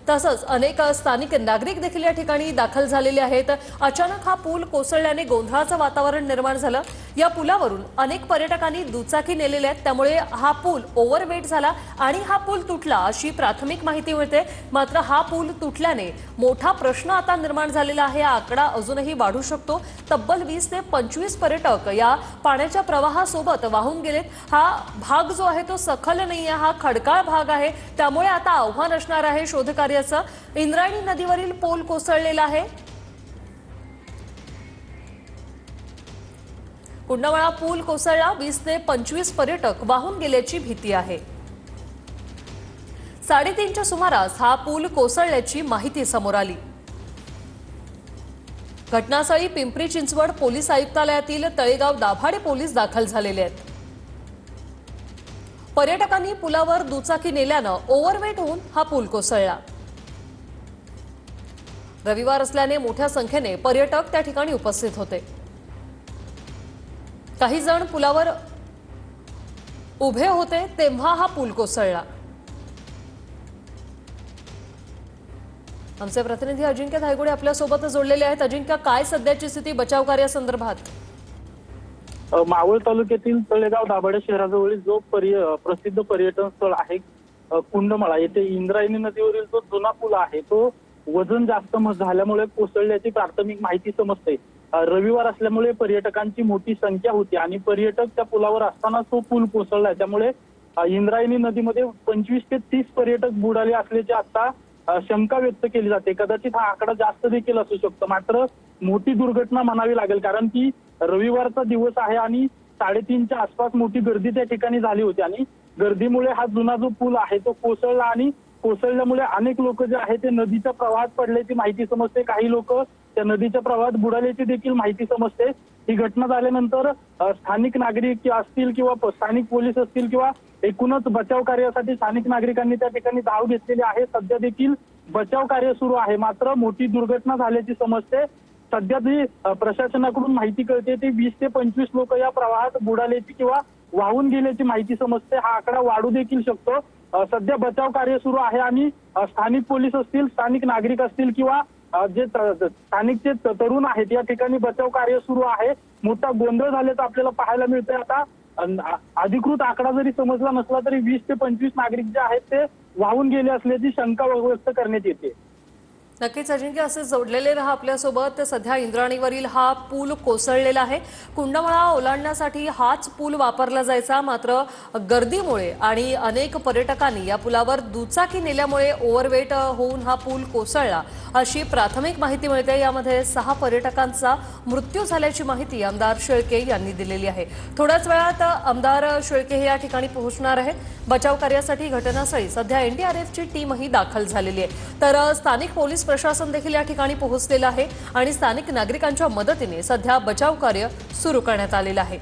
तसंच अनेक स्थानिक नागरिक देखील या ठिकाणी दाखल झालेले आहेत। अचानक हा पूल कोसळल्याने गोंधळाचं वातावरण निर्माण झालं। या पुलावरून अनेक पर्यटकांनी दुचाकी नेलेल्या आहेत, त्यामुळे हा पूल ओव्हरवेट झाला आणि हा पूल तुटला अशी प्राथमिक माहिती मिळते। मात्र हा पूल तुटल्याने मोठा प्रश्न आता निर्माण झालेला आहे। हा आकडा अजूनही वाढू शकतो। तब्बल 20 ते 25 पर्यटक या पाण्याच्या प्रवाहासोबत वाहून गेलेत। हा भाग जो आहे तो सखल नाहीये, हा खडकाळ भाग आहे, त्यामुळे आता आव्हान असणार आहे शोधकार्याचं। इंद्रायणी नदीवरील पूल कोसळलेला आहे। कुंडमळा पूल कोसळला, 20 ते 25 पर्यटक वाहून गेल्याची भीती आहे। 3:30च्या सुमारास हा पूल कोसळल्याची माहिती समोर आली। घटनास्थळी पिंपरी चिंचवड पोलीस आयुक्तालयातील तळेगाव दाभाडे पोलीस दाखल झालेले आहेत। पर्यटकांनी पुलावर दुचाकी नेल्यानं ओव्हरवेट होऊन हा पूल कोसळला। रविवार असल्याने मोठ्या संख्येने पर्यटक त्या ठिकाणी उपस्थित होते। काही जण पुलावर उभे होते तेव्हा हा पूल कोसळला। आमचे प्रतिनिधी अजिंक्य धायगुडे आपल्या सोबत जोडलेले आहेत। अजिंक्य, काय सध्याची स्थिती बचाव कार्यासंदर्भात? मावळ तालुक्यातील तळेगाव दाभाडे शहराजवळील जो प्रसिद्ध पर्यटन स्थळ आहे कुंडमळा, येथे इंद्रायणी नदीवरील जो जुना पूल आहे तो वजन जास्त झाल्यामुळे कोसळल्याची प्राथमिक माहिती समजते। रविवार असल्यामुळे पर्यटकांची मोठी संख्या होती आणि पर्यटक त्या पुलावर असताना तो पूल कोसळला। त्यामुळे इंद्रायणी नदीमध्ये 25 ते 30 पर्यटक बुडाले असल्याचे आता शंका व्यक्त केली जाते। कदाचित हा आकडा जास्त देखील असू शकतो, मात्र मोठी दुर्घटना म्हणावी लागेल, कारण की रविवारचा दिवस आहे आणि 3:30च्या आसपास मोठी गर्दी त्या ठिकाणी झाली होती आणि गर्दीमुळे हा जुना जो पूल आहे तो कोसळला आणि कोसळल्यामुळे अनेक लोक जे आहे ते नदीच्या प्रवाहात पडल्याची माहिती समजते। काही लोक त्या नदीच्या प्रवाहात बुडाल्याची देखील माहिती समजते। ही घटना झाल्यानंतर स्थानिक नागरिक असतील किंवा स्थानिक पोलीस असतील किंवा एकूणच बचाव कार्यासाठी स्थानिक नागरिकांनी त्या ठिकाणी धाव घेतलेली आहे। सध्या देखील बचाव कार्य सुरू आहे, मात्र मोठी दुर्घटना झाल्याची समजते। सध्या जी प्रशासनाकडून माहिती कळते ती 20 ते 25 लोक या प्रवाहात बुडाल्याची किंवा वाहून गेल्याची माहिती समजते। हा आकडा वाढू देखील शकतो। सध्या बचाव कार्य सुरू आहे आणि स्थानिक पोलीस असतील, स्थानिक नागरिक असतील किंवा जे स्थानिकचे तरुण आहेत या ठिकाणी बचाव कार्य सुरू आहे। मोठा गोंधळ झाल्याचं आपल्याला पाहायला मिळतंय। आता अधिकृत आकडा जरी समजला नसला तरी 20 ते 25 नागरिक जे आहेत ते वाहून गेले असल्याची शंका व्यक्त करण्यात येते। नक्कीच अजिंक्य, असे जोडलेले रहा आपल्यासोबत। सध्या इंद्रायणीवरील हा पूल कोसळलेला आहे। कुंडमळा ओलांडण्यासाठी हाच पूल वापरला जायचा, मात्र गर्दीमुळे आणि अनेक पर्यटकांनी या पुलावर दुचाकी नेल्यामुळे ओव्हरवेट होऊन हा पूल कोसळला अशी प्राथमिक माहिती मिळते। यामध्ये 6 पर्यटकांचा मृत्यू झाल्याची माहिती आमदार शेळके यांनी दिलेली आहे। थोड्याच वेळात आमदार शेळके हे या ठिकाणी पोहोचणार आहेत। बचाव कार्यासाठी घटनास्थळी सध्या एनडीआरएफची टीमही दाखल झालेली आहे, तर स्थानिक पोलीस प्रशासन देखील या ठिकाणी पोहोचलेलं आहे आणि स्थानिक नागरिकांच्या मदतीने सध्या बचाव कार्य सुरू करण्यात आलेलं आहे।